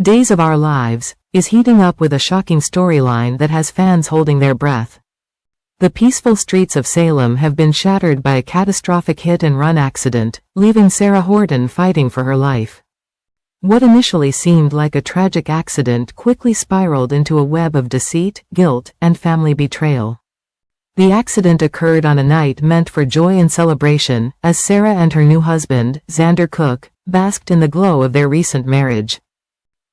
Days of Our Lives is heating up with a shocking storyline that has fans holding their breath. The peaceful streets of Salem have been shattered by a catastrophic hit-and-run accident, leaving Sarah Horton fighting for her life. What initially seemed like a tragic accident quickly spiraled into a web of deceit, guilt, and family betrayal. The accident occurred on a night meant for joy and celebration, as Sarah and her new husband, Xander Cook, basked in the glow of their recent marriage.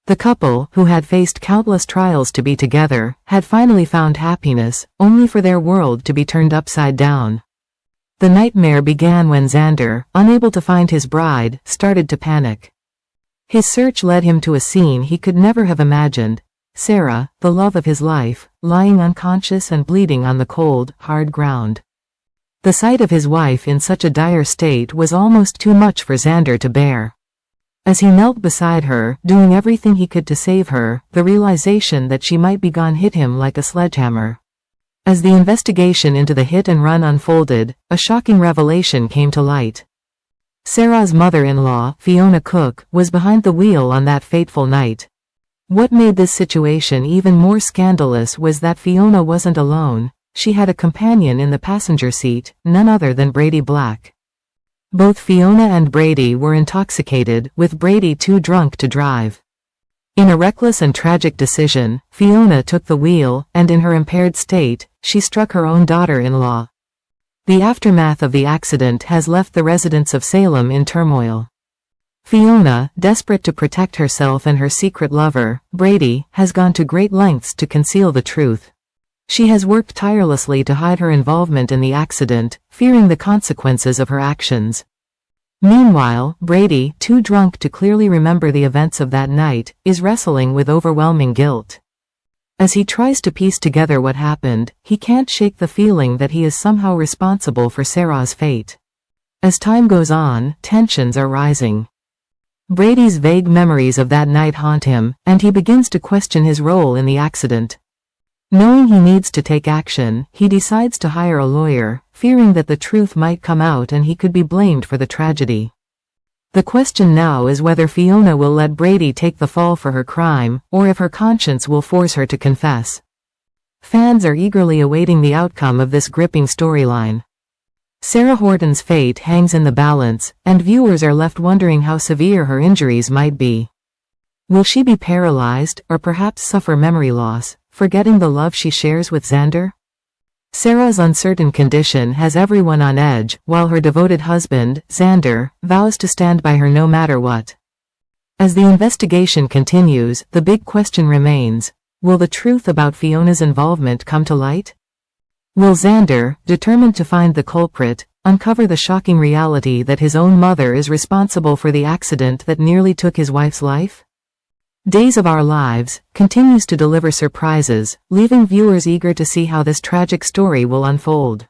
The couple, who had faced countless trials to be together, had finally found happiness, only for their world to be turned upside down. The nightmare began when Xander, unable to find his bride, started to panic. His search led him to a scene he could never have imagined: Sarah, the love of his life, lying unconscious and bleeding on the cold, hard ground. The sight of his wife in such a dire state was almost too much for Xander to bear. As he knelt beside her, doing everything he could to save her, the realization that she might be gone hit him like a sledgehammer. As the investigation into the hit-and-run unfolded, a shocking revelation came to light. Sarah's mother-in-law, Fiona Cook, was behind the wheel on that fateful night. What made this situation even more scandalous was that Fiona wasn't alone. She had a companion in the passenger seat, none other than Brady Black. Both Fiona and Brady were intoxicated, with Brady too drunk to drive. In a reckless and tragic decision, Fiona took the wheel, and in her impaired state, she struck her own daughter-in-law. The aftermath of the accident has left the residents of Salem in turmoil. Fiona, desperate to protect herself and her secret lover, Brady, has gone to great lengths to conceal the truth. She has worked tirelessly to hide her involvement in the accident, fearing the consequences of her actions. Meanwhile, Brady, too drunk to clearly remember the events of that night, is wrestling with overwhelming guilt. As he tries to piece together what happened, he can't shake the feeling that he is somehow responsible for Sarah's fate. As time goes on, tensions are rising. Brady's vague memories of that night haunt him, and he begins to question his role in the accident. Knowing he needs to take action, he decides to hire a lawyer, fearing that the truth might come out and he could be blamed for the tragedy. The question now is whether Fiona will let Brady take the fall for her crime, or if her conscience will force her to confess. Fans are eagerly awaiting the outcome of this gripping storyline. Sarah Horton's fate hangs in the balance, and viewers are left wondering how severe her injuries might be. Will she be paralyzed, or perhaps suffer memory loss, forgetting the love she shares with Xander? Sarah's uncertain condition has everyone on edge, while her devoted husband, Xander, vows to stand by her no matter what. As the investigation continues, the big question remains: will the truth about Fiona's involvement come to light? Will Xander, determined to find the culprit, uncover the shocking reality that his own mother is responsible for the accident that nearly took his wife's life? Days of Our Lives continues to deliver surprises, leaving viewers eager to see how this tragic story will unfold.